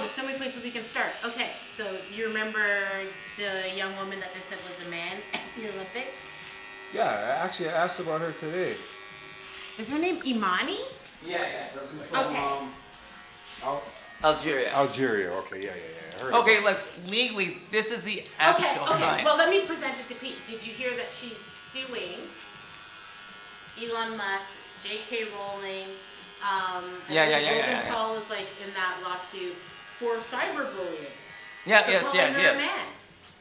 there's so many places we can start. Okay, so you remember the young woman that they said was a man at the Olympics? Yeah, I asked about her today. Is her name Imane? Yeah. Okay. Algeria. Algeria. Okay. Yeah. Okay, look, legally, this is the actual Okay. science. Well, let me present it to Pete. Did you hear that she's suing Elon Musk, J.K. Rowling? Yeah. Paul is like in that lawsuit for cyberbullying. Yes. Her a man.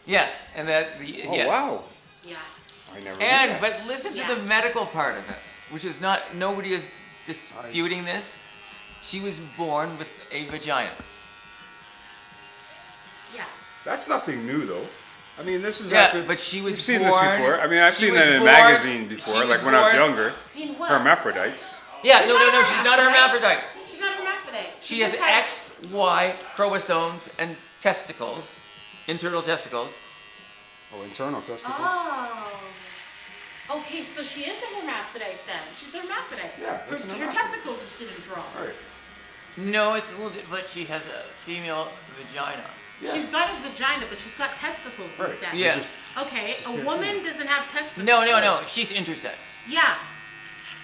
Yes, and that. Oh wow. Yeah. I never. Knew that. But listen to the medical part of it, which is not. Nobody is disputing this. She was born with a vagina. Yes. That's nothing new though. I mean, this is. But she was. We've seen this before. I mean, I've seen that in a magazine before, like when I was younger. Seen what? Hermaphrodites. Yeah, no, she's not a hermaphrodite. She's not a hermaphrodite. She has XY chromosomes and testicles, internal testicles. Oh, internal testicles. Oh. Okay, so she is a hermaphrodite then. She's a hermaphrodite. Yeah. Her testicles just didn't draw. Right. No, it's a little bit, but she has a female vagina. Yeah. She's got a vagina, but she's got testicles, you said. Yeah. Okay, a woman doesn't have testicles. No, she's intersex. Yeah.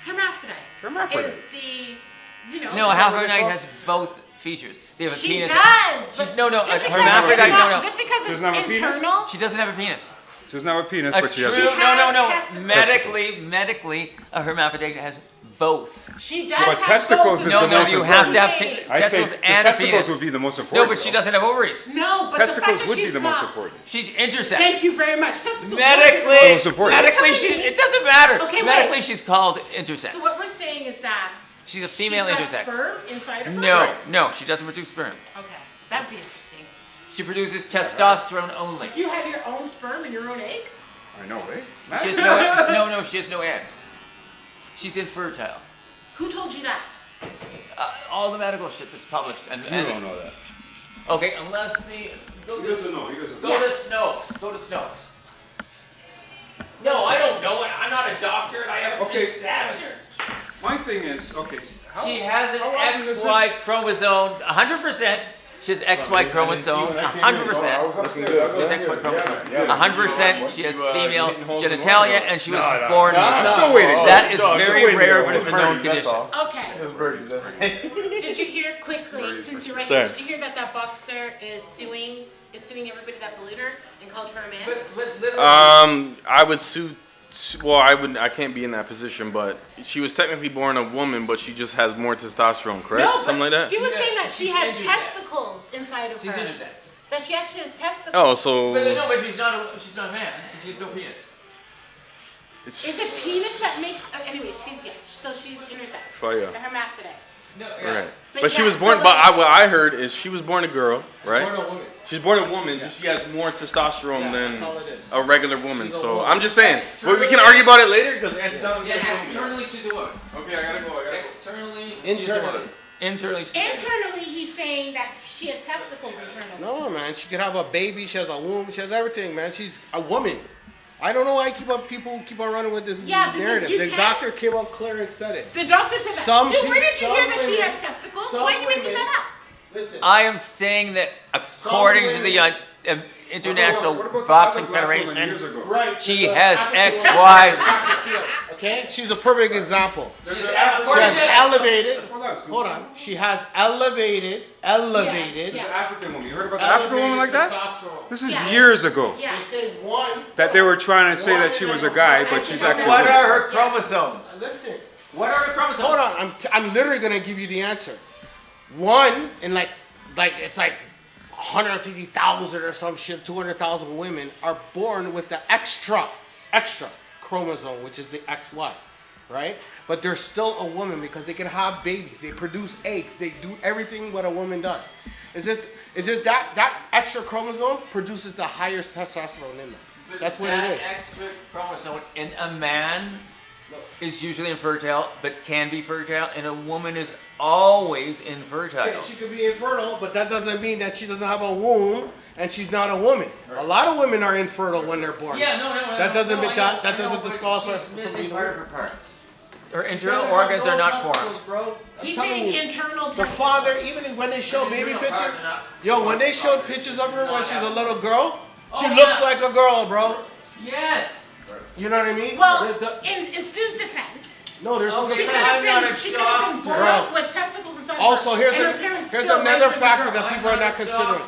Hermaphrodite. Hermaphrodite. Is the, No, a hermaphrodite has both features. They have a she penis. does, but a hermaphrodite, no. Just because it's Doesn't have a penis? internal. She doesn't have a penis. She doesn't have a penis, A but she has. true, no. testicles. Medically, a hermaphrodite has both. She does But have testicles both. is the most you have to have important. I say testicles the and a testicles penis. would be the most important. No, but she doesn't have ovaries. No, but Testicles the fact would that be the most important. She's intersex. Thank you very much. Testicles. Medically, Most important. it doesn't matter. Okay, medically, wait. she's called intersex. So what we're saying is that She's a female she's got intersex. sperm inside of her? No, she doesn't produce sperm. Okay, that'd be interesting. She produces testosterone only. If you had your own sperm and your own egg? I know, eh? She has no, she has no eggs. She's infertile. Who told you that? All the medical shit that's published. And You don't know that. Okay, unless the He doesn't know. Go to Snopes. No, I don't know it. I'm not a doctor and I haven't been examined. My thing is, She has an how often is XY this? chromosome, 100%. She has XY chromosome, 100%. She has XY chromosome, 100%. She has female genitalia, and she was born. I'm still waiting. That is very rare, but it's a known condition. Okay. Did you hear quickly, since you're right here, did you hear that boxer is suing everybody that bullied her and called her a man? But literally, I would sue. Well, I can't be in that position, but she was technically born a woman, but she just has more testosterone, correct? No, Something like that. Stu was saying that she She's has intersex. testicles inside of she's her. intersex. That she actually has testicles. Oh, so But she's not a man. She has no penis. Is it penis that makes? Anyway, so she's intersex. Oh, yeah. A hermaphrodite. No, right. But But she yeah, was born. so But like- what I heard is she was born a girl, right? Born a woman. She's born a woman. Just she has more testosterone Yeah, than that's all it is. a regular woman. She's a So woman. I'm just saying. Well, we can argue about it later because externally she's a woman. Okay, I gotta go. Externally, Internally. Internally, Internally, he's saying that she has testicles internally. No, man. She could have a baby. She has a womb. She has everything, man. She's a woman. I don't know why people keep on running with this Yeah, because narrative. you The can't- doctor came out clear and said it. The doctor said that. Some Stu, where did you some hear that she women- has testicles? some Why are you making women- that up? Listen. I am saying that according to the International What about the Boxing other black woman Federation, years ago? Right. she the has African woman- XY. Okay, she's a perfect example. She According has to- elevated. Hold on. Hold on. She has elevated. Yes. This African woman. You heard about the African woman like that? Testosterone. This is Yeah. years ago. Yeah. They say one. That they were trying to say that she was a guy, but she's actually. What are her chromosomes? Listen. What are her chromosomes? Hold on. I'm literally gonna give you the answer. One in like it's like 150,000 or some shit. 200,000 women are born with the extra chromosome, which is the XY, right? But they're still a woman because they can have babies. They produce eggs. They do everything what a woman does. It's just that extra chromosome produces the higher testosterone in them. That's what it is. That extra chromosome in a man is usually infertile, but can be fertile, and a woman is always infertile. Yeah, she could be infertile, but that doesn't mean that she doesn't have a womb and she's not a woman. A lot of women are infertile when they're born. Yeah, no. That doesn't no, make I that know, doesn't but disqualify she's from missing being a part of woman. her parts. Her internal organs are not formed. Bro. He's saying internal The testicles. father, even when they show baby pictures, when they showed pictures of her when she's a little girl, she looks like a girl, bro. Yes. You know what I mean? Well, in Stu's defense, no, there's no Okay, she could defense. have been born Bro. with testicles inside Also, of her, here's and her parents here's still another raised her as a factor girl. that people are not considering.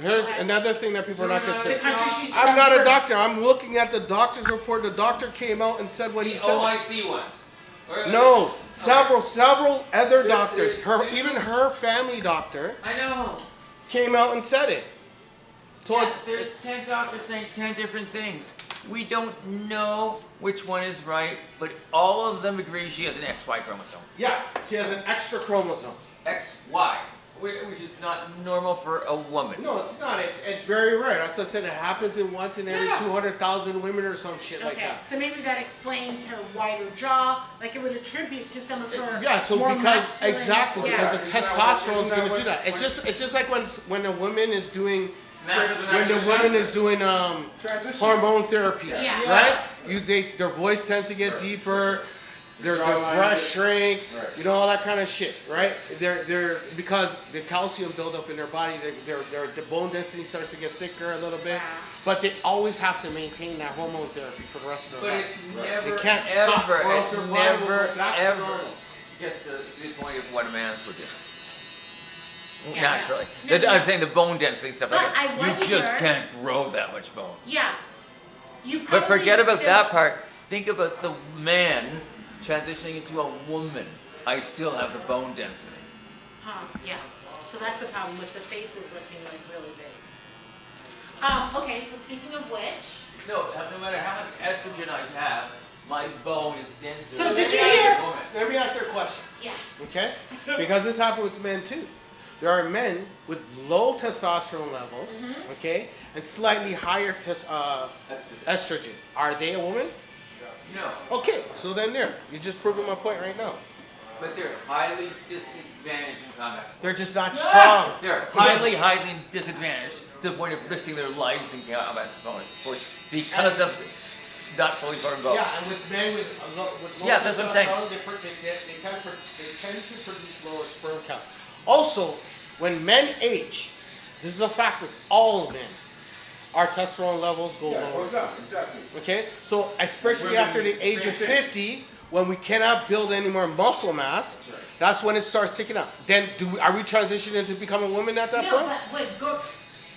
Here's Okay. another thing that people are not The considering. country she's I'm from not a for- doctor. I'm looking at the doctor's report. The doctor came out and said what he The said. OIC ones. No, several other doctors. there's two. Even her family doctor I know. came out and said it. So Yes, there's 10 doctors saying 10 different things. We don't know which one is right, but all of them agree she has an XY chromosome. yeah, she has an extra chromosome. XY, which is not normal for a woman. No, it's not. It's very rare. That's what I said. It happens in once in every 200,000 women or some shit like Okay, that. so maybe that explains her wider jaw, like it would attribute to some of her Yeah, so more because masculine- exactly yeah. because the testosterone is going to do that. It's just like when a woman is doing hormone therapy, Yeah. right? Their voice tends to get deeper, their breasts shrink, you know, all that kind of shit, right? They're because the calcium buildup in their body, the bone density starts to get thicker a little bit, but they always have to maintain that hormone therapy for the rest of their But life. it never, They can't stop ever, or else it their body will never, go back to ever normal. gets to the point of what a man's producing. Yeah, Naturally. no, no. I'm saying the bone density stuff like But that. I You just wonder- can't grow that much bone. Yeah. You But probably forget about still- that part. Think about the man transitioning into a woman. I still have the bone density. Huh, yeah. So that's the problem with the faces looking like really big. Okay, so speaking of which, No matter how much estrogen I have, my bone is denser. So than did you the hear- woman. Let me ask you a question. yes. Okay? Because this happens with men too. There are men with low testosterone levels, okay, and slightly higher estrogen. Are they a woman? No, Okay, so then there. You're just proving my point right now. but they're highly disadvantaged in combat sports. They're just not strong. They're highly, highly disadvantaged to the point of risking their lives in combat sports because of not fully formed bones. Yeah, and with men with low Yeah, that's what I'm saying. testosterone, they tend to produce lower sperm count. Also, when men age, this is a fact with all men, our testosterone levels go lower. Exactly. Okay, so especially Women, after the age same of thing. 50, when we cannot build any more muscle mass, that's when it starts ticking up. Then, are we transitioning to become a woman at that No, point? but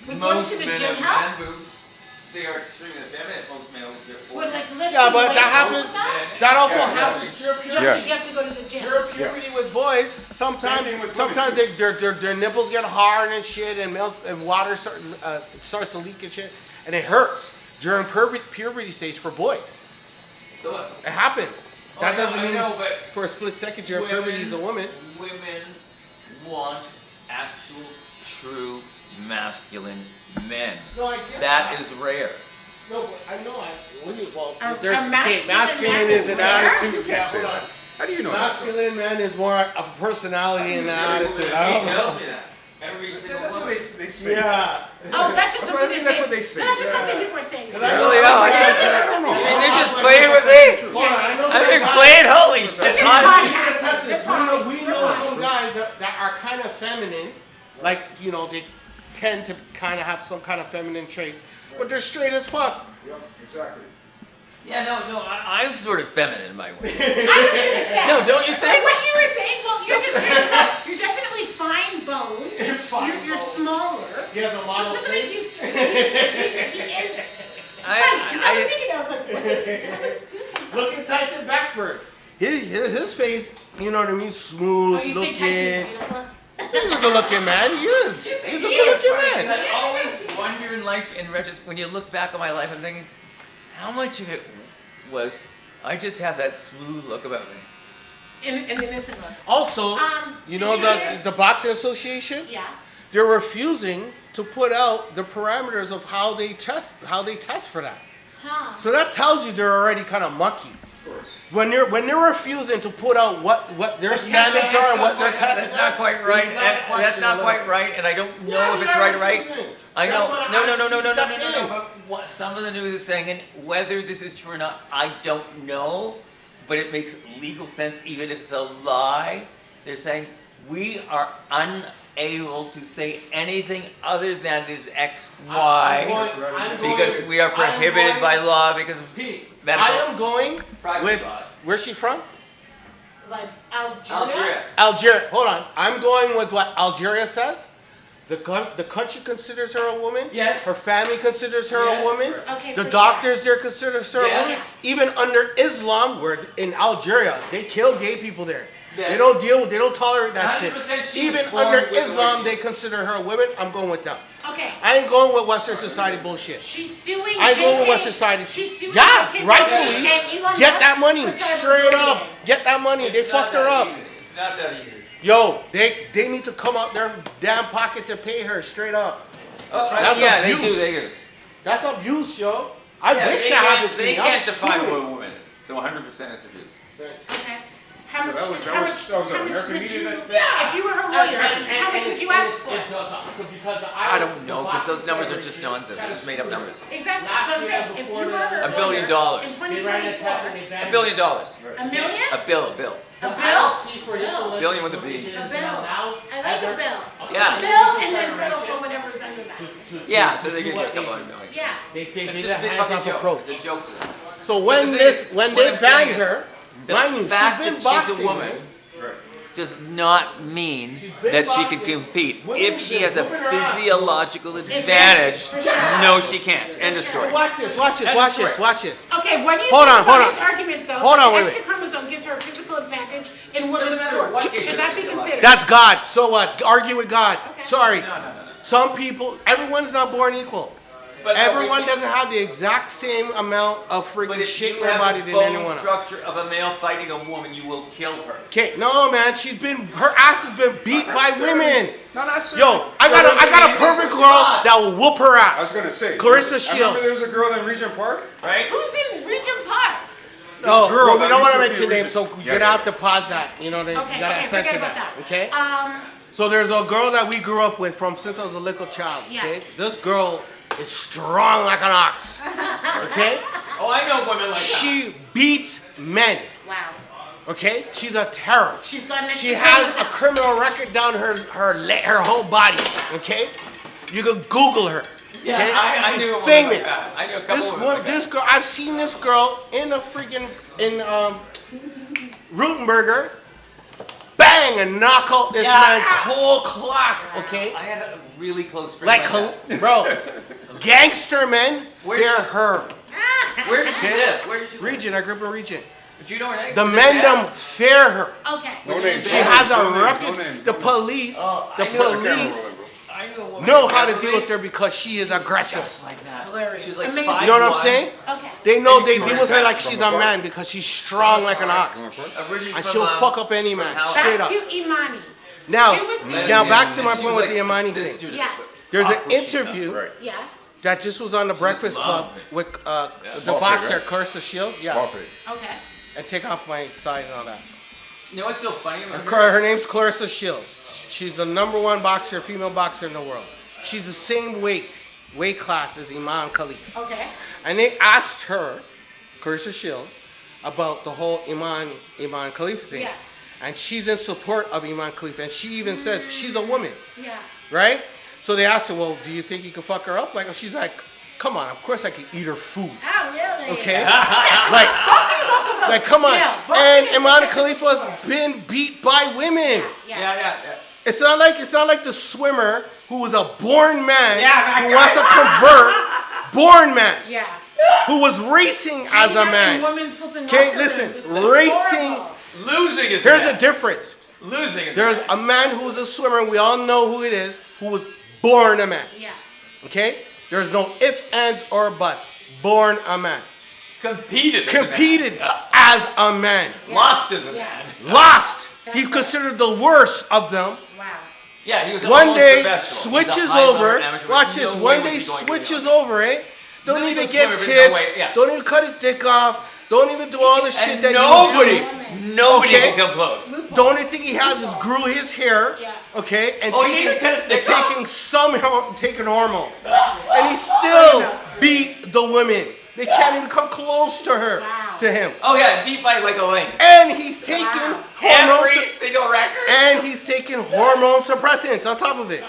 would going Most to the men gym have help? man boobs. They are extremely effeminate. Most males get Would like lifting Yeah, but that weights happens. and stuff? That also Yeah, yeah. happens during You puberty. have, to, you have to go to the gym. During puberty with boys, sometimes thing with sometimes their nipples get hard and shit, and milk and water starts to leak and shit, and it hurts during puberty stage for boys. So what? It happens. That I know, doesn't I mean know, but for a split second during puberty he's a woman. Women want actual, true, masculine men. No, I get That is rare. No, but I know. Are There's masculine masculine men is an rare? attitude. Yeah, hold on. How do you know that? Masculine man is more of a personality and an attitude. I He don't know. tells me that. Every single That's what woman. they say. Yeah. Oh, that's just That's what I something they mean, say. that's what they say. No, that's just something people are saying. I Really know are. some guys- I I mean, they're just playing with me. Hold on, I know I've some been guys- playing. Holy shit! It's honestly. fine. We know some guys that are kind of feminine, like, you know, they tend to kind of have some kind of feminine traits, but they're straight as fuck. Yep, exactly. Yeah, no, I'm sort of feminine in my way. was gonna say. No, don't you Like think? what you were saying, well, you're definitely fine boned. You're smaller. He has a So model it doesn't make you. face. He is. Because I was thinking, I was like, what is Stu's? Look at Tyson Beckford. His face, you know what I mean, smooth Oh, you think looking. Tyson's beautiful? He's a good looking man. He is. He's a good looking man. I always wonder in life, in retrospect, when you look back on my life, I'm thinking, how much of it was I just have that smooth look about me? In innocent look. Also, you did know you hear- the Boxing Association? Yeah. They're refusing to put out the parameters of how they test for that. Huh. So that tells you they're already kind of mucky. When they're refusing to put out what their standards are and what their tests That's are. not quite right. you gotta That's question not a quite little. right, and I don't know Yeah, if you it's gotta right or right. refuse it. I That's know. what No. step in. But what some of the news is saying, and whether this is true or not, I don't know. but it makes legal sense even if it's a lie. They're saying we are unable to say anything other than is X, Y, because we are prohibited by law because of medical. I am going Privacy with, laws. where's she from? Like Algeria? Algeria. Hold on. I'm going with what Algeria says. The country considers her a woman. Yes. Her family considers her Yes. a woman. Okay, The for doctors there consider her a Yes. woman. Even under Islam, where in Algeria, they kill gay people there. Yes. They don't tolerate that 100% shit. she was Even born under with the Islam, they wishes. consider her a woman. I'm going with them. Okay. I ain't going with Western society bullshit. She's suing I go with JK. Western society. She's suing Yeah, JK rightfully. and Elon Get Musk that money for straight up. cyberbullying. Get that money. They It's not fucked her that up. easy. It's not that easy. Yo, they need to come out their damn pockets and pay her straight up. Oh, That's yeah, abuse. they do. They do. That's abuse, yo. I Yeah, wish they I had can't, the they team. can't define what a woman is. So 100% it's abuse. Okay. How much? that was how much? American would media you? that- If you were her lawyer, how much would you ask for? I don't know, because those numbers are just nonsense. They're just made up numbers. Exactly. So I'm saying, if you were her $1 billion. in 2024, $1 billion. a million? A bill. A bill? Billion with a B. A bill. I like a bill. Yeah. A bill and then settle for whatever's under that. Yeah, so they give you a couple $100 million. Yeah. They It's did just a a big hands-off fucking joke. approach. It's a joke to them. So But when the thing is, when what they I'm saying banged is, her, The mind you, fact she's been that boxing. she's a woman man. does not mean been that she can boxing. compete. Women If she has a whooping her ass. physiological advantage, for sure. no, she can't. End of sure. story. Watch this, watch this, End watch of story. this, watch this. Okay, what do you Hold think on, about hold his on. argument, though? Hold that on, the wait, extra chromosome gives her a physical advantage in women's Doesn't matter what sports. gives Should her that be physical considered? That's God. So what? Argue with God. Okay. Sorry. No. Some people, everyone's not born equal. But Everyone doesn't have the exact same amount of But freaking if shit in you their have body the than bone anyone else. structure of a male fighting a woman, you will kill her. Okay, no man, her ass has been beat by women. Not necessarily. Yo, I got a perfect girl that will whoop her ass. I was gonna say. Clarissa I remember Shields. there was a girl in Regent Park. Right? Who's in Regent Park? Oh, girl well, we that don't want to used to mention be names, so Regent- you're gonna Yeah. have to pause that. You know, you Okay, gotta okay, censor forget about that. Okay. Um, So there's a girl that we grew up with from since I was a little child. Okay. Yes. This girl is strong like an ox. Okay. Oh, I know women like that. She beats men. wow. Okay. She's a terror. She's got an extra She has a chromosome. criminal record down her whole body. Okay. You can Google her. Yeah, okay? I knew a She's woman famous. like that. I knew a couple This women one, like that. this girl, I've seen this girl in a freaking Rutenberger. Bang and knock out this Yeah. man cold clock. Okay. I had a really close friend Like, like that. bro, gangster men Where fear did- her. Where did she live? Where did she live? Region, I grew up in Region. Did you know her name? The Was it men bad? them fear her. Okay. Was No it name. bad? She has No a name, no reputation. name. The police, Oh, the I know the police I knew a woman know in how to Beverly deal with her because she is aggressive. just like that. Hilarious. She was like Amazing. You know what I'm 5'1", saying? Okay. They know Maybe they 200 deal with her like pounds. she's a man because she's strong like an ox. Originally And from, she'll fuck up any from man. Howard. Straight Back up. to Imane. Now, Stu was saying- now back to my And she point was with the like Imane sister thing. to Yes. There's an awkward shit. interview Right. Yes. that just was on the Breakfast Club love me. with the Buffett, boxer, right? Clarissa Shields. Yeah. Buffett. Okay. And take off my side and all that. You know what's so funny? Her name's Clarissa Shields. She's the #1 boxer, female boxer in the world. She's the same weight class as Imane Khelif. Okay. And they asked her, Clarissa Shields, about the whole Imane Khelif thing. Yeah. And she's in support of Imane Khelif. And she even says she's a woman, Yeah. right? So they asked her, well, do you think you can fuck her up? Like, she's like, come on, of course I can eat her food. Oh, really? Okay? Like, Boxing is also about come on. skill. Boxing And is Imane a- Khalifa's been beat by women. Yeah. It's not like the swimmer who was a born man Yeah, that who guy. wants to convert, born man, Yeah. who was racing as a And man. women's flipping Okay, locker listen, rooms. It's racing. horrible. Losing is Here's the bad. difference. Losing is There's bad. a man who's a swimmer, we all know who it is, who was born a man. Yeah. Okay? There's no ifs, ands, or buts. Born a man. Competed. as a man. Competed as a man. Lost as a Yeah. man. Lost. That's He's right. considered the worst of them. Wow. Yeah, he was One almost day professional. He's a switches high-level over. amateur, Watch but this. no One way day was he going to switches the Olympics. over, eh? Don't Really even good get swimmer, but no tits. way, yeah. Don't even cut his dick off. Don't even do all the shit And that nobody, you nobody Okay. can come close. do. The only thing he has is grew his hair. Yeah. Okay, and Oh, he didn't cut his dick off? taking some taking hormones, and he still beat the women. They can't even come close to her, Wow. to him. Oh yeah, he fight like a link. And he's taking Wow. hormone Every single record. and he's taking hormone suppressants on top of it.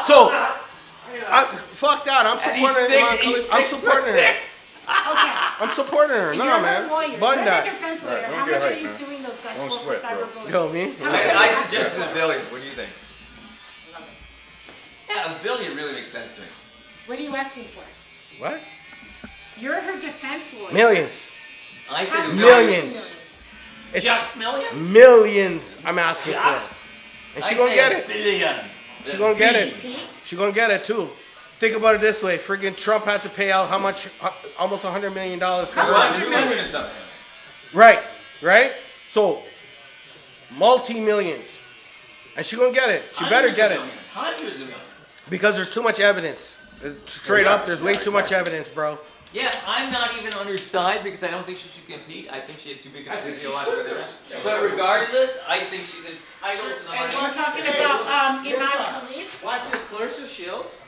So, fuck that. I'm And he's supporting six, Imane he's Khelif. I'm 6'6". supporting her. Okay. I'm supporting her. You're Nah, her man. lawyer. Bun You're her that. defense lawyer. Don't How get much are hyped, you man. suing those guys Don't for sweat, bro. cyberbullying? Yo, me? How much are I you suggested asking $1 billion. What do you think? Yeah, $1 billion really makes sense to me. for? What are you asking for? What? You're her defense lawyer. Millions. I said How $1 Millions. It's Just millions? millions I'm asking for. Just? And I she gonna say get $1 it. billion. She gonna get it. Pete? She gonna get it too. Think about it this way. Friggin' Trump had to pay out how much? Almost $100 million. For Run her. 2 million and something. Right. Right? So, multi-millions. And she gonna get it. She better get it. Hundreds of millions. Because there's too much evidence. Straight up, there's way too much evidence, bro. Yeah, I'm not even on her side because I don't think she should compete. I think she had too big of a physiological difference. But regardless, I think she's entitled to the And money. we're talking about Imane Khelif. Watch this, Clarissa Shields.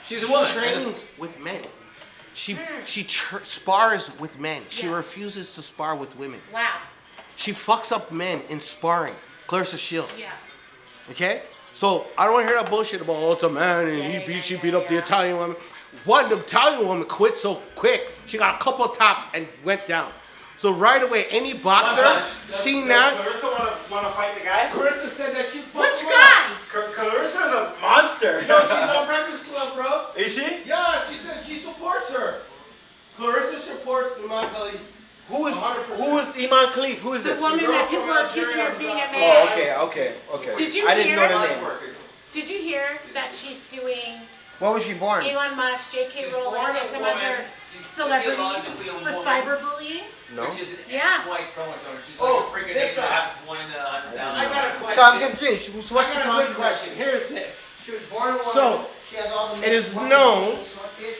She's a woman. Trains with men. She spars with men. She Yeah. refuses to spar with women. Wow. She fucks up men in sparring. Clarissa Shields. Yeah. Okay? So I don't want to hear that bullshit about, oh, it's a man and she beat up the Italian woman. One, the Italian woman quit so quick. She got a couple taps and went down. So right away, any boxer seen that. Clarissa wanna fight the guy? Clarissa said that she fucked Which him guy? Clarissa's a monster. up. No, she's on Breakfast Club, bro. Is she? Yeah, she said she supports her. Clarissa supports Imane Khelif. Who is 100%. Imane Khelif? Who is The this? woman that people are accusing her of being a Oh, man. okay. Did you I didn't hear? know the name. Did you hear that she's suing When was she born? Elon Musk, J.K. She's Rowling, born a and some woman. other She's celebrities physiologically a for woman. cyberbullying? Which is an Yeah. X-white chromosome. She's Oh, like a freaking this nigga side. that's 1 in 100,000. I got a question. So I'm confused. So what's the I got a controversy? quick question. Here's this. She was born a woman. So, she has all the it is known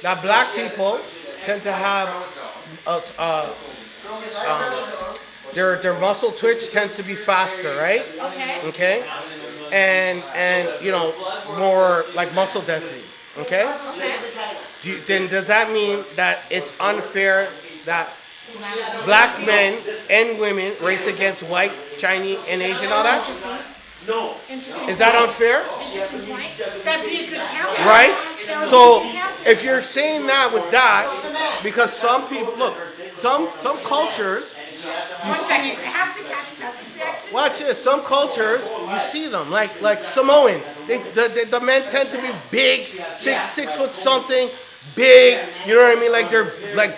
that black people tend to have their muscle twitch tends to be faster, right? Okay. Okay, and you know, more like muscle density. Okay, then does that mean that it's unfair that black men and women race against white, Chinese, and Asian, all that? Interesting. Is that unfair? Interesting point. That'd be a good counter. Right? That would So be a good counter. if you're saying that with that, because some people look, some cultures, One second. I have to catch this reaction. watch this. Some cultures you see them like Samoans. The men tend to be big, six foot something, big. You know what I mean? Like they're like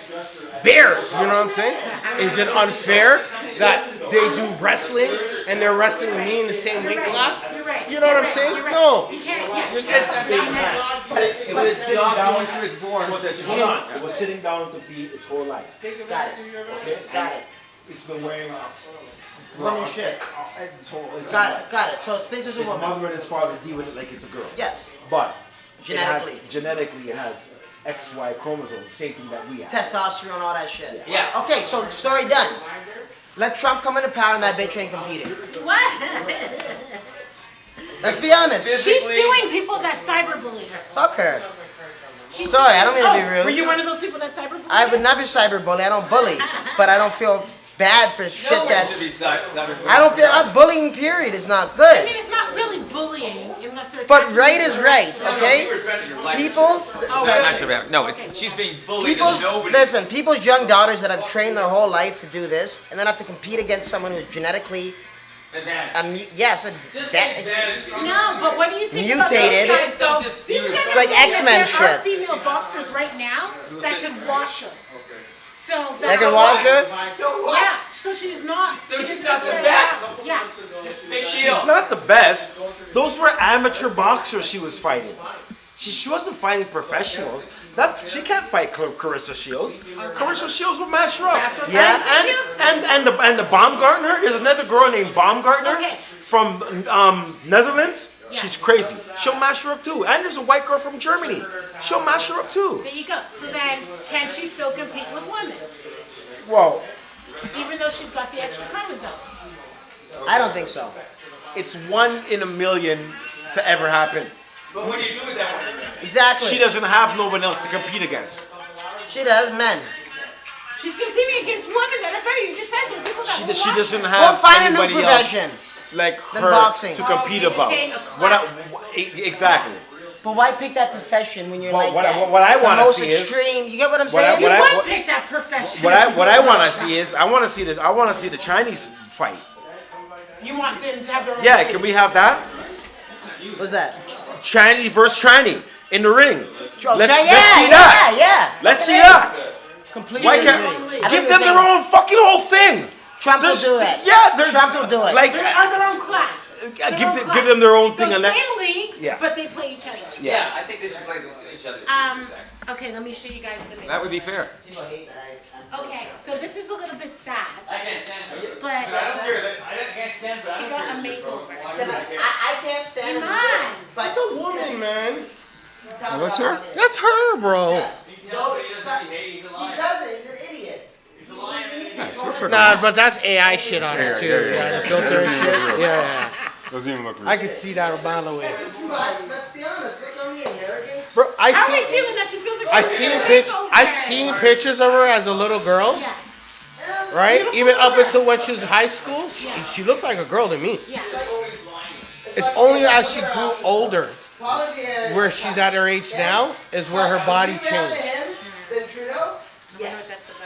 bears. You know what I'm saying? Is it unfair that they do wrestling and they're wrestling me in the same weight class? You're right. You know what I'm saying? You're right. No. You can't. Yeah. It was down when she was born. Such a Hold on. It was sitting down to pee its whole life. Got it. Okay? Got it. It's been wearing Woman shit. its whole life. Got it. So it thinks it's a Its woman. mother and its father deal with it like it's a girl. Yes. But Genetically. Genetically, it has XY chromosome, same thing that we have. Testosterone, all that shit. Yeah. Okay, so story done. Let Trump come into power and that bitch ain't competing. What? Let's be honest. She's suing people that cyberbullied her. Fuck her. She's Sorry, suing- I don't mean to be rude. Were you one of those people that cyberbullied I would her? never cyberbully. I don't bully. But I don't feel bad for shit No one should be that's... cyberbullied. I don't feel... bullying, period, is not I good. mean, it's not really bullying unless they're. But attacking right you is for right, rights. okay? You were threatening your life. People... Oh, No, really? not sure about. No, she's being bullied People's, and nobody. listen, people's young daughters that have trained their whole life to do this, and then have to compete against someone who's genetically, Advantage. yes, Just say advantage. No, but what do you think about Mutated. those guys? So, It's these guys It's are like saying X-Men that there are shit. female boxers right now that could wash her. So they that's can wash her. So what? Yeah, so she's not. So she she's just not the doesn't best? have- Yeah. Big She's deal. not the best. Those were amateur boxers she was fighting. She wasn't fighting professionals. She can't fight Clarissa Shields. Clarissa Shields will mash her up. That's what Yeah, Clarissa Shields said. And the Baumgartner. There's another girl named Baumgartner Okay. from Netherlands. Yeah. She's crazy. She'll mash her up too. And there's a white girl from Germany. She'll mash her up too. There you go. So then, can she still compete with women, Well, even though she's got the extra chromosome? I don't think so. it's 1 in a million to ever happen. But what do you do with that one? Exactly. She doesn't have no one else to compete against. She does, men. She's competing against women that are better. You just said there are people that will She watch doesn't her. Well, have find a new anybody else profession. like than her boxing. to compete you're about. saying a What I, class. exactly. But why pick that profession when you're Well, like what I- that? what I The wanna most see is- extreme. You get what I'm what I- saying? You what I- would pick that profession. What I want to see is I want to see the Chinese fight. You want them to have their own Yeah, thing. can we have that? What's that? Chinese versus Chinese in the ring. Oh, Let's yeah, see that. Yeah. Let's see that. Completely. Why agree. can't give them their own fucking whole thing? Trump will There's- do it. Yeah, they're Trump will do it. Like They are their own class. give them their own So thing and that. same leagues, Yeah. but they play each other. Yeah, I think they should play each other. Okay, let me show you guys the That video. would be fair. Okay, so this is a little bit sad, I can't stand it. but I can't stand it. she got a makeover. I can't stand Imane. That's a woman, man. What's her? That's her, bro. He doesn't He doesn't. He's an idiot. Nah, but that's AI shit on it too. yeah. The filter and shit. Yeah. Doesn't even look real. I could see that a mile away. But let's be honest. Look on the Americans. Bro, How are we feeling that she feels like I've seen pictures of her as a little girl, Yeah, right? Even up until when she was in high school, she looks like a girl to me. yeah. It's only as she grew older, Quality of where she's at her age now, is where her body Would you rather changed. him than Trudeau? I know what Yes. that's about.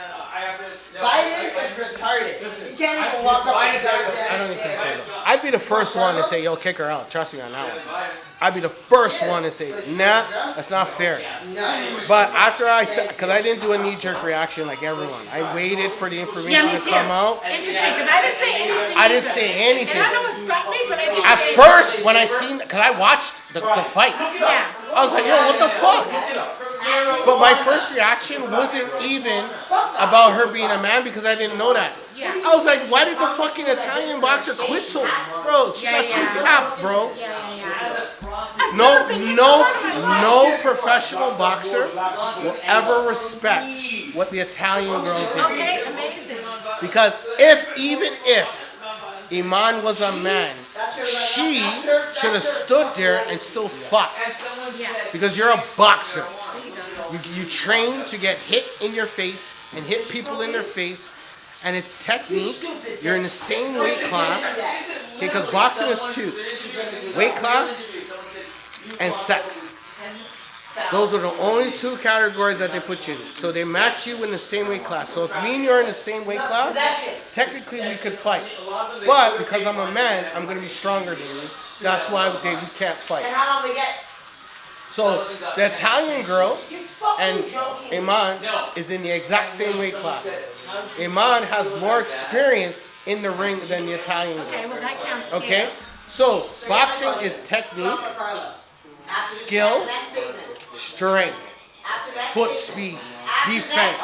Biden is retarded. You can't even walk up and I don't even think so. I'd be the first one to say, yo, kick her out. Trust me on that one. I'd be the first one to say, nah, that's not fair. But after I said, because I didn't do a knee-jerk reaction like everyone. I waited for the Yeah, information me to too. come out. Interesting, because I didn't say anything. I didn't either. say And anything. I know what stopped me, but I didn't At say first, when I seen, because I watched the fight, anything. Yeah. I was like, yo, what the fuck? But my first reaction wasn't even about her being a man because I didn't know that. Yeah. I was like, why did the fucking Italian boxer quit so? Bro, she got too tapped, bro. No professional boxer will ever respect what the Italian girl did. Okay, amazing. Because if Imane was a man, she should have stood there and still fought. Yeah. Because you're a boxer. You train to get hit in your face and hit people in their face. And it's technique. You're in the same weight class. Because boxing is two. Weight class and sex. Those are the only two categories that they put you in. So they match you in the same weight class. So if me and you are in the same weight class, technically we could fight. But because I'm a man, I'm going to be stronger than you. That's why we can't fight. So the Italian girl and Imane is in the exact same weight class. Imane has more experience in the ring than the Italian girl. Okay, well that counts too. Okay? So boxing is technique, skill, strength, foot speed, defense.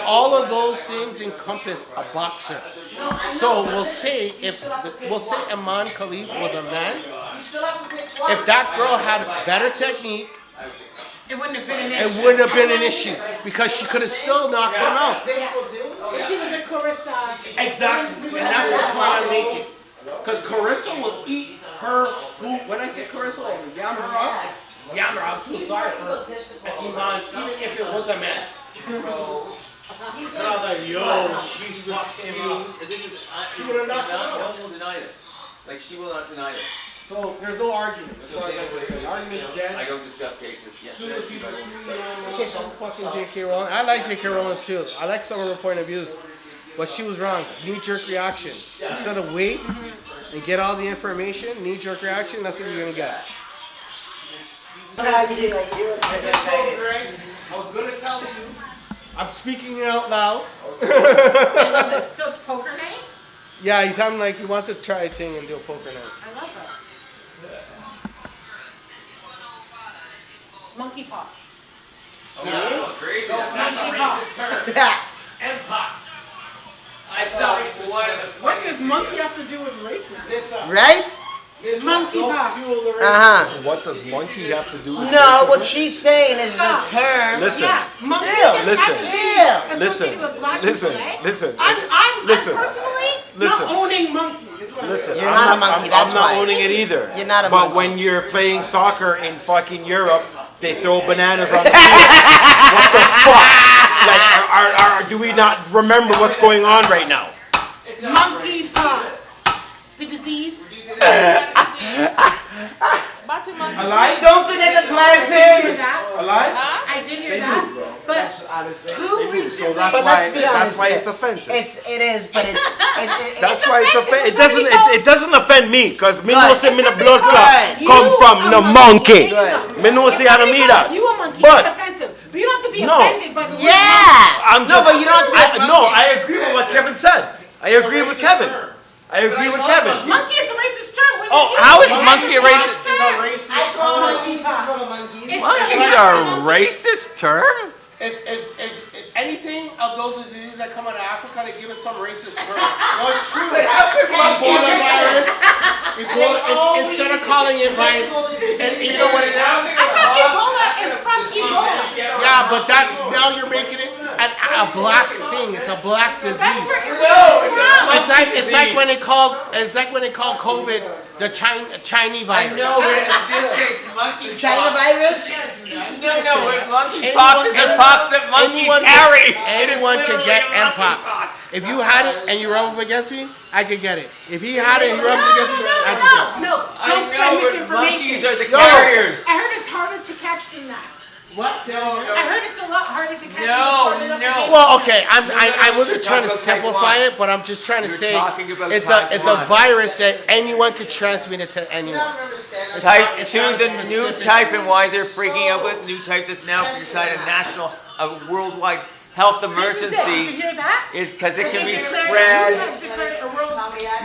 All of those things encompass a boxer. So we'll say Imane Khelif was a man. If that girl had better technique, It wouldn't have been an it issue. wouldn't have been an issue because she could have still knocked him out. If she was a Carissa. Exactly, and that's the point I'm making. Because Carissa will eat her food. When I say Carissa, I will yam her up. I'm too sorry for her. And Imane, even if it was a man. And I was like, yo, she fucked him up. She would have knocked him out. No one will deny this. Like, she will not deny this. So there's no argument. As far as I'm concerned, the argument's I dead. don't discuss cases. Yes, Sue the people, sue the some fucking J.K. Rowling. I like J.K. Rowling too. I like some of her point of views. But she was wrong. Knee-jerk reaction. Instead of wait and get all the information, knee-jerk reaction, that's what you're going to get. I was going to tell you. I'm speaking it out loud. So it's poker night? Yeah, he's having like, he wants to try a thing and do a poker night. I love that. Monkey Pox. Oh, crazy. Monkey Pox. And pox. What does monkey have to do with racism? Right? Monkey Pox. What does monkey have to do with No, what she's saying is the term. Listen. Yeah, monkey Ew. doesn't Listen. have to be Listen. associated with black Listen. people, eh? Listen. I'm Listen. personally Listen. not owning monkey. Is what I'm Listen, saying. You're not a monkey, that's I'm not why. owning it either. You're not a But monkey. when you're playing soccer in fucking Europe, they throw bananas on the field. What the fuck? do we not remember what's going on right now? Monkey Pox. The disease. Alive? Don't forget the I did hear plantain. that. Alive? I did hear that. But who recently? But let's be honest, it's offensive. It is, but it's That's why it's offensive. It doesn't offend me, because me Good. know say me the blood clot Good. come from the monkey. Good. Me know say Anamida. You a monkey, But it's offensive. But you don't have to be No. offended by the word yeah. I'm just, but you don't have to be no, I agree with what Kevin said. I agree with Kevin. I agree with Kevin. monkey is a racist term. When Oh, you how use is it, monkey a it's racist? term. I call monkeys little monkeys. It's Monkeys are a racist term? If anything of those diseases that come out of Africa, they give it some racist term. No, it's true. Ebola virus. Instead of calling it by, and you know what it is? I thought Ebola is from Ebola. Yeah, but that's now you're making it a black thing. It's a black disease. That's where it was from. It's like when they called COVID the Chinese virus. No, but in this case, monkey China pox. virus? No, but monkey pox is a pox that monkeys carry. Anyone It is can literally get a monkey Mpox. pox. If you had it and you rub up against me, I could get it. If he had it and you rub up against me, I could get it. No, don't spread misinformation. Monkeys are the No. carriers. I heard it's harder to catch than that. What? I heard it's a lot harder to catch No, than no. Well, okay, I wasn't You're trying to talking about simplify type it, but I'm just trying to You're say talking about it's type a 1. virus that anyone could transmit it to anyone. Type It's 2, not a the new specific- type, and why they're freaking out with new type that's now inside a worldwide health Did you emergency hear that? is because it can be You spread. have declared a world,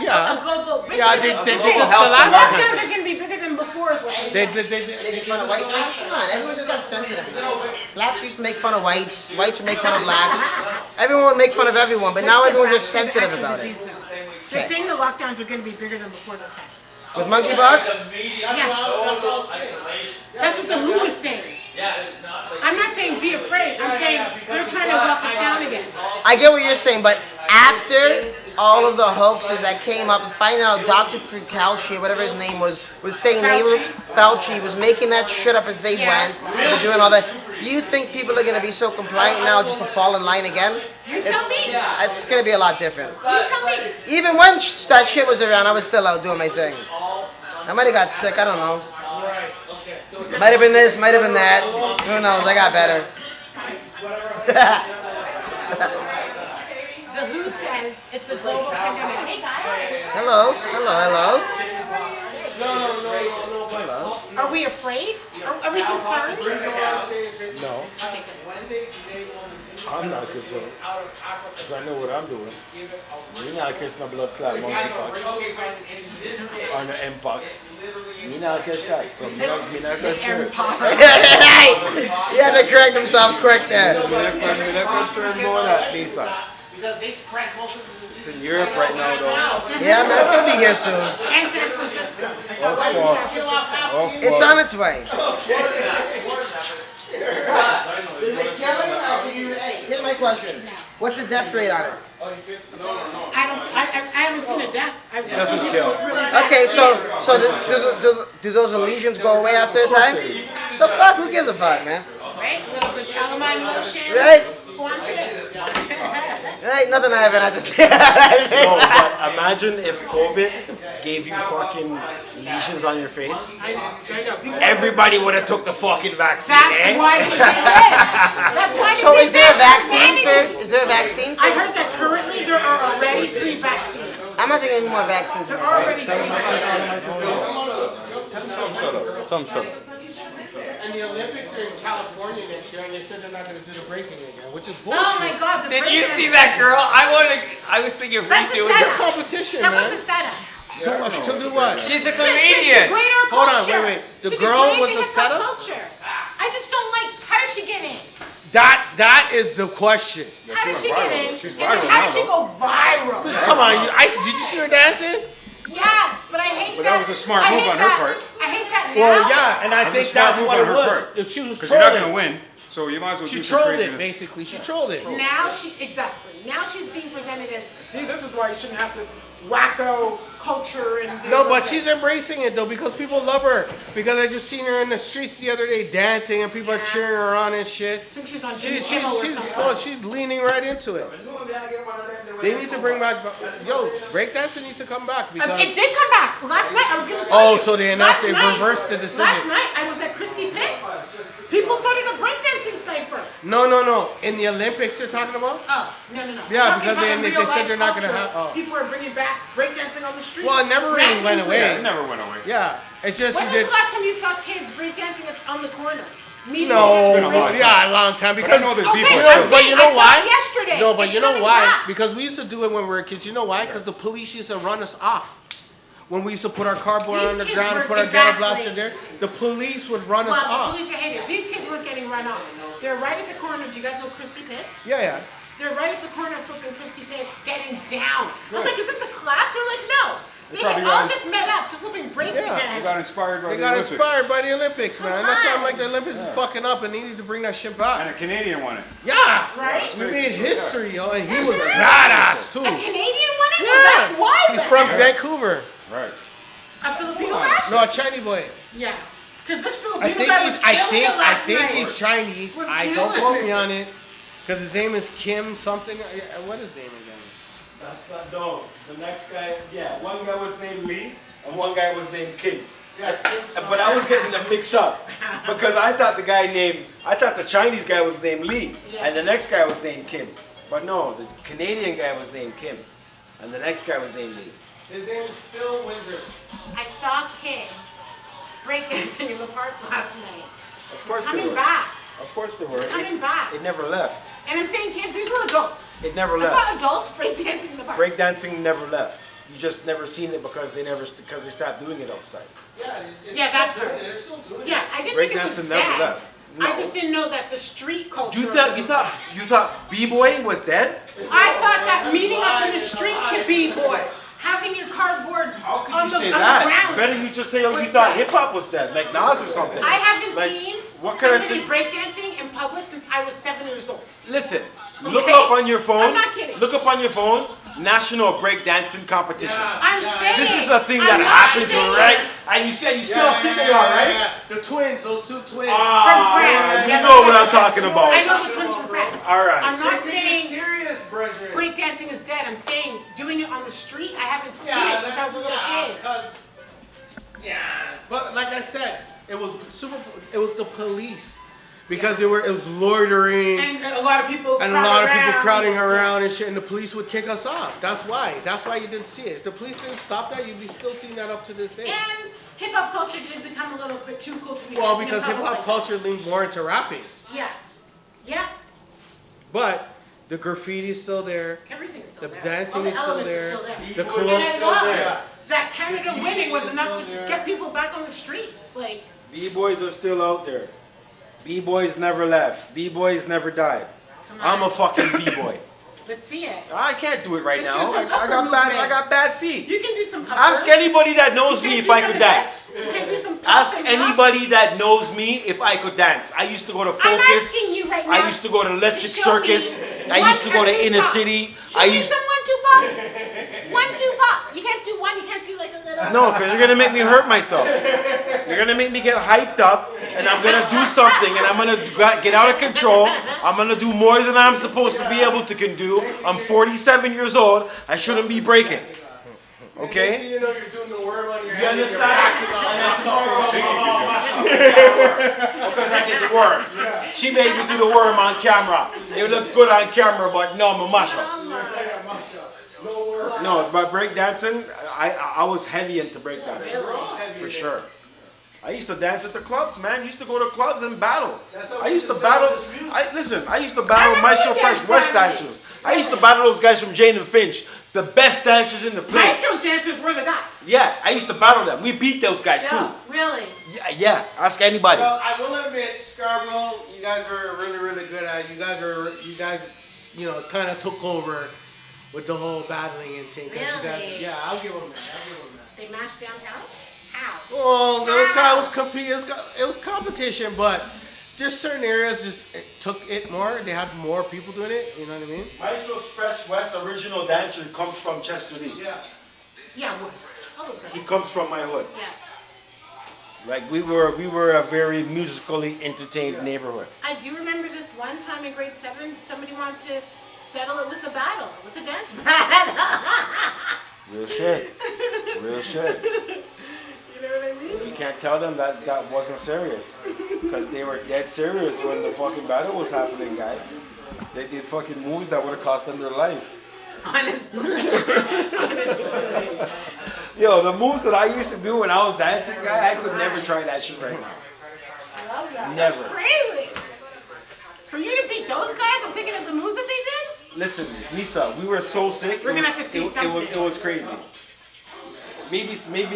Yeah. a global. Yeah, they basically, did Global this the health last emergency. lockdowns time. are going to be bigger than before is what they They Making fun of white. Like, come on, everyone just got sensitive. Blacks used to make fun of whites. Whites would make fun of blacks. Everyone would make fun of everyone, but now everyone's just sensitive about it. They're saying the lockdowns are going to be bigger than before this time. With monkeypox? Yes. That's what the WHO is saying. I'm not saying be afraid. I'm saying they're trying to walk us down again. I get what you're saying, but after all of the hoaxes that came up, finding out Dr. Fauci, whatever his name was saying Fauci was making that shit up as they went, they were doing all that. Do you think people are going to be so compliant now just to fall in line again? You tell me. It's going to be a lot different. You tell me. Even when that shit was around, I was still out doing my thing. I might have got sick, I don't know. Might have been this, might have been that. Who knows, I got better. The WHO says it's a global pandemic. Hey guys. Hello, hello, hello. Are we afraid? Are we concerned? No, Okay, good. I'm not concerned. Because I know what I'm doing. You're not catching a blood clot, monkey pox. Or the Mpox. You're not catching that. So you're not concerned. He had to correct himself quick there. You're not concerned about that, Lisa. It's in Europe right now, though. Yeah, man, it's gonna be here soon. And San Francisco. I saw one from San Francisco. Oh, It's fuck. on its way. Did they kill him? Hey, here's my question. What's the death rate on it? I haven't seen a death. I've just seen Doesn't people kill. with really bad Okay, skin. so do those lesions go away after a time? So fuck, who gives a fuck, man? Right? A little bit of calamine lotion. Right? Watch it. Right, nothing I haven't had to say. No, but imagine if COVID gave you fucking lesions on your face. I know. People Everybody would have took the fucking vaccine, That's eh? why they did it. That's why So they is there a did vaccine it. for? Is there a vaccine? I heard that currently there are already 3 vaccines. I'm not taking any more vaccines. There are already 3 vaccines. Tell him shut up. And the Olympics are in California next year, and they said they're not going to do the breaking again, which is bullshit. Oh my God! The Did you breakers. see that girl? I was thinking of That's a redoing setup. it. Competition, That man. was a setup. To do what? She's a To comedian. degrade our Hold on, culture. wait. The To girl degrade was the a hip-hop setup? culture. I just don't like. How does she get in? That is the question. How does she get in? She's And then viral how now, does she go viral? Come on, did you see her dancing? Yes, but I hate But that. that was a smart I move hate on her that. part. I hate that now. Well, yeah, and I That was think a smart that's move what on it her was. part. If she was Because you're not trolling. going to win, so you might as well She do some trolled it, craziness. basically. She trolled it. Now she exactly. Now she's being presented as, see, this is why you shouldn't have this wacko culture and. No, but she's embracing it though because people love her. Because I just seen her in the streets the other day dancing and people are cheering her on and shit. I think she's on Jimmy Kimmel or something. She's leaning right into it. They need to bring back, breakdancing needs to come back because. It did come back last night. I was gonna tell you. Oh, so they announced they reversed the decision. Last night I was at Christy Pitt's. People started a breakdancing cipher. No. In the Olympics you're talking about? Oh, no. Yeah, because they said they're not gonna have. Oh. People are bringing back breakdancing on the street. Well, it never really went away. Yeah, it never went away. Yeah, it just. When was the last time you saw kids breakdancing on the corner? No, a long time because I know there's people. But you know why? Yesterday. No, but It's you know coming why? back. Because we used to do it when we were kids. You know why? Because the police used to run us off. When we used to put our cardboard These on the kids ground and were- put our ghetto exactly. blaster there, the police would run us Well, the off. police are haters. These kids weren't getting run off. They're right at the corner. Do you guys know Christy Pitts? Yeah. They're right at the corner of flipping Christy Pitts, getting down. I was like, is this a class? They're like, no. They probably all got- just met up, just flipping break Yeah. They dance. got inspired by They the got Olympics. inspired by the Olympics, man. Come That's why I'm on. like, the Olympics is fucking up and they need to bring that shit And back. a Canadian won it. Yeah. Right? We made history, yo, and he was badass, too. A Canadian won it? Yeah. Well, that's why. He's from Vancouver. Right. A Filipino guy? No, a Chinese boy. Yeah. Because this I Filipino think guy was killing it last night. he's Chinese. Was I don't killing quote it. me on it. Because his name is Kim something. What is his name again? That's not no. The next guy, yeah, one guy was named Lee and one guy was named Kim. But I was getting them mixed up because I thought the Chinese guy was named Lee and the next guy was named Kim. But no, the Canadian guy was named Kim and the next guy was named Lee. His name is Phil Wizard. I saw kids breakdancing in the park last night. Of course they Coming were. back. Of course they were. Coming back. It never left. And I'm saying kids, these were adults. It never I left. saw adults breakdancing in the park. Breakdancing never left. You just never seen it because they stopped doing it outside. Yeah, that's her. Yeah, I didn't think it was Breakdancing never dead. left. No. I just didn't know that the street culture. You thought B-boy was dead? I thought that meeting up in the street to B-boy, having your cardboard How could on you the, say on that? the ground. Better you just say, oh, you was thought dead. hip hop was dead, like Nas or something. I haven't Like, seen what kind of somebody thing? breakdancing in public since I was 7 years old. Listen, look Okay? up on your phone. I'm not kidding. Look up on your phone. National breakdancing competition. I'm saying This is the thing I'm that not happens, saying right? it. And you see how sick they are, right? The twins, those two twins. From France. You Yeah, know those what are I'm talking about. I know the twins from France. All right. I'm not They take it saying serious, brethren. breakdancing is dead. I'm saying doing it on the street. I haven't seen it since I was a little kid. But like I said, it was the police because it was loitering And a lot of people and a lot of people crowding around and shit, and the police would kick us off. That's why you didn't see it. If the police didn't stop that, you'd be still seeing that up to this day. And hip hop culture did become a little bit too cool to be Well, dancing in because hip public hop like culture leaned more into rapping, that. Yeah, but the graffiti's still there. everything's still The there. dancing All the is still elements there. are still there. The And clothes I still love there. that Canada The winning was DJs enough to still there. get people back on the streets. Like, B-boys are still out there. B-boys never left. B-boys never died. come I'm on, a fucking B-boy. let's see it. I can't do it right Just now. do some I upper got movements. bad feet. You can do some uppers. Ask anybody that knows You me can if do I some could of dance. this. You can do some Ask pops and pop. anybody that knows me if I could dance. I used to go to I'm Focus. asking you right now. I used to go to Electric to show me Circus. I one used to go or to two Inner pops. City. Show I me used some 1-2 pops. 1-2 pop. You can't do one. You can't do like a little. No, because you're gonna make me hurt myself. You're gonna make me get hyped up, and I'm gonna do something, and I'm gonna get out of control. I'm gonna do more than I'm supposed to be able to can do. I'm 47 years old. I shouldn't be breaking. Okay? You know you're doing the worm on your You head. understand? Because I did the worm. She made me do the worm on camera. It looked good on camera, but no, I'm a mashup. No, but breakdancing, I was heavy into breakdancing. For sure. I used to dance at the clubs, man. I used to go to clubs and battle. I used to battle. I used to battle Maestro Fresh West dancers. I used to battle those guys from Jane and Finch, the best dancers in the place. Maestro's dancers were the guys. Yeah, I used to battle them. We beat those guys too. No, really. Yeah. Ask anybody. Well, I will admit, Scarborough, you guys were really, really good at it. You guys, kind of took over with the whole battling and thing. 'Cause you guys, Really? yeah, I'll give them that. They mashed downtown? How? Well, it was competition, but just certain areas just took it more. They had more people doing it. You know what I mean? Maestro's Fresh West original dancer comes from Chester Lee. Yeah, what? All those guys. He comes from my hood. Yeah. Like we were a very musically entertained neighborhood. I do remember this one time in grade 7, somebody wanted to settle it with a battle, with a dance battle. Real shit. Real shit. You know what I mean? You can't tell them that wasn't serious. Because they were dead serious when the fucking battle was happening, guy. They did fucking moves that would have cost them their life. Honestly. Yo, the moves that I used to do when I was dancing, guy, I could never try that shit right now. I love that. Never. That's crazy. For you to beat those guys, I'm thinking of the moves that they did. Listen, Lisa, we were so sick. We're gonna have to see something. It was crazy. Maybe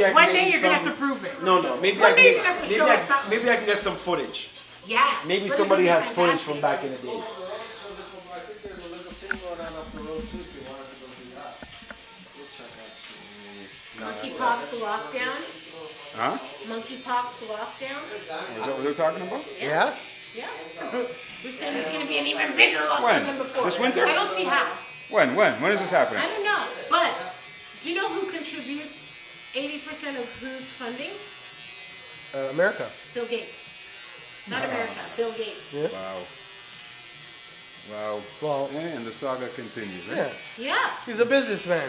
I can One get day you you're some, gonna have to prove it. No, maybe One I day can, you're gonna have to show us something. Maybe I can get some footage. Yes. Maybe footage somebody would be has footage fantastic. from back in the days. Monkey Pox lockdown. Huh? Monkey Pox lockdown. Is that what they're talking about? Yeah. Yeah. We're saying it's going to be an even bigger lockdown When? than before. This winter? I don't see how. When is this happening? I don't know. But do you know who contributes 80% of who's funding? America. Bill Gates. Not America. Bill Gates. Yeah. Wow. Well, And the saga continues, yeah. right? Yeah. He's a businessman.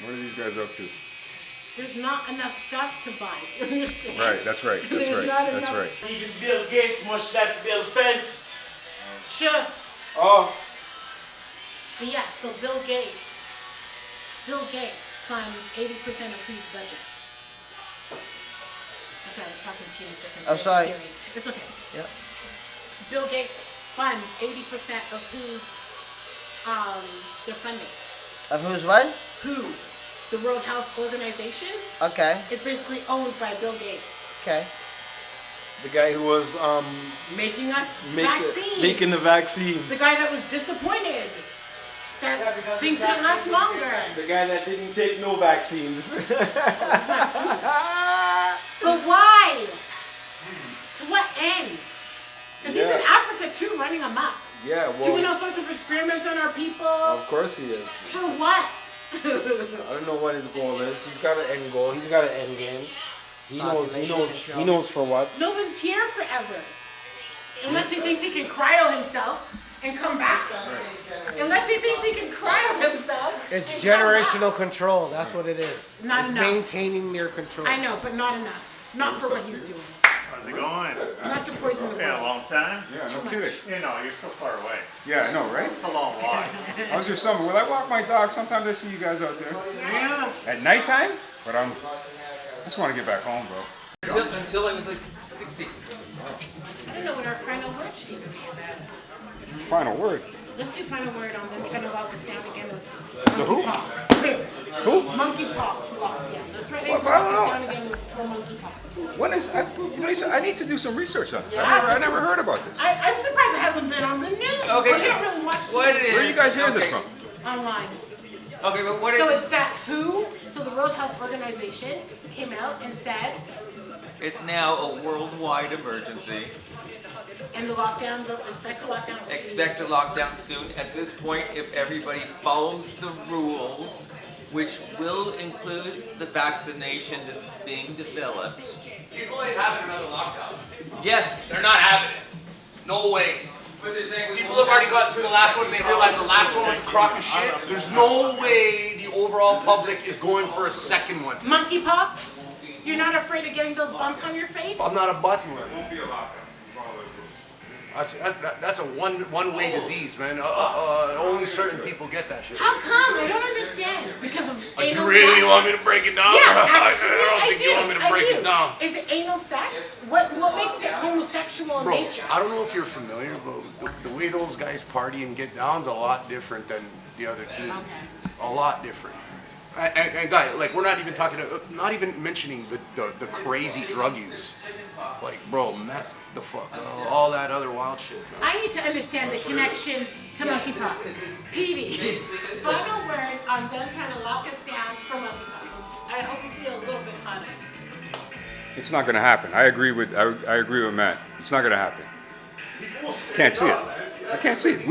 What are these guys up to? There's not enough stuff to buy. Do you understand? Right, that's right. There's not enough. That's right. Even Bill Gates, much less Bill Fence. Sure. Oh, But yeah, so Bill Gates funds 80% of whose budget? I'm sorry, I was talking to you, Mr. Conspiracy Oh, sorry. Theory. It's okay. Yep. Bill Gates funds 80% of whose their funding. Of who's what? Who? The World Health Organization Okay. is basically owned by Bill Gates. Okay. the guy who was Making us vaccines. making the vaccines. The guy that was disappointed that things didn't last longer. The guy that didn't take no vaccines. But why? To what end? Because he's in Yeah. Africa too, running amok. Yeah, Doing well, all sorts of experiments on our people. of course he is. For what? I don't know what his goal is. He's got an end goal. He's got an end game. He knows for what. No one's here forever. Unless he thinks he can cryo himself and come back. Unless he thinks he can cryo himself. It's and come back. generational control. That's what it is. Not it's enough. maintaining your control. I know, but not enough. Not for what he's doing. How's it going? Not to poison the Been a long world. time. Yeah, Too no much. kidding. You know, you're so far away. Yeah, I know, right? It's a long walk. How's your summer? Well, I walk my dog. Sometimes I see you guys out there. Yeah. At nighttime? But I just want to get back home, bro. Until I was like 16. I don't know what our final word should even be about. Final word. Let's do final word on them trying to lock us down again with who? monkey pox. Who? Monkey pox lockdown. They're threatening What? to I lock don't us know. down again for monkey pox. When is Lisa? I need to do some research on this. Yeah, I this never is- heard about this. I'm surprised it hasn't been on the news. Okay. We don't really watch the What news it is? Where are you guys hearing this Okay. from? online. Okay, but what So it, it's that WHO, so the World Health Organization came out and said, it's now a worldwide emergency. and the lockdowns, expect the lockdowns. to be- Expect a lockdown soon. At this point, if everybody follows the rules, which will include the vaccination that's being developed. People ain't having another lockdown. Yes, They're not having it. No way. but they're saying People have already got through the last one and they realized the last one was a crock of shit. There's no way the overall public is going for a second one. Monkey pox? You're not afraid of getting those bumps on your face? I'm not a button. That's a one-way disease, man. Only certain people get that shit. How come? I don't understand. Because of Do anal you really sex? want me to break it down? Yeah, actually, I don't I think do. you want me to I break do. it down. Is it anal sex? What makes it homosexual in Bro, nature? I don't know if you're familiar, but the way those guys party and get down's a lot different than the other team. Okay. A lot different. And guy, like we're not even talking, not even mentioning the crazy drug use. Like, bro, meth, the fuck, all that other wild shit. Man. I need to understand the connection to monkeypox. Petey, final word on them trying to lock us down for monkeypox. I hope you feel a little bit hotter. It's not going to happen. I agree with Matt. It's not going to happen. Can't see it. I can't see it.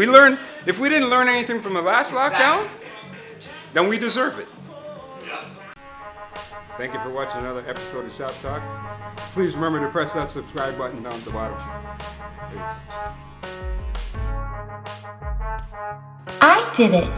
If we didn't learn anything from the last lockdown, then we deserve it. Thank you for watching another episode of Shop Talk. Please remember to press that subscribe button down at the bottom. Peace. I did it.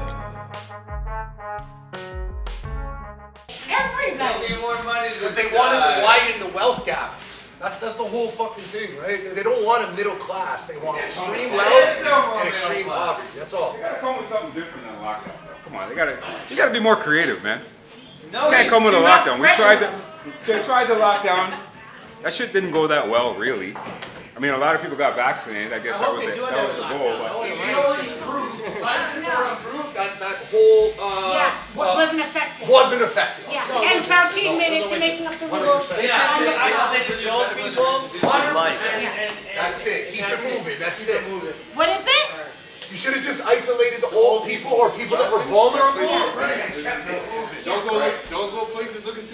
Everybody. Because they wanted to widen the wealth gap. That's the whole fucking thing, right? They don't want a middle class. They want extreme wealth and extreme poverty. That's all. They gotta come with something different than lockdown, bro. Come on, you gotta be more creative, man. No, You can't come with a lockdown. They tried the lockdown. That shit didn't go that well, really. I mean, a lot of people got vaccinated. I guess that was the goal. But We already proved, scientists already proved that whole wasn't effective. wasn't effective. Yeah, and Fauci admitted to making up the rules. Yeah, they isolated the old people. That's it. Keep it moving. That's it. What is it? You should have just isolated the old people or people that were vulnerable. don't go places looking too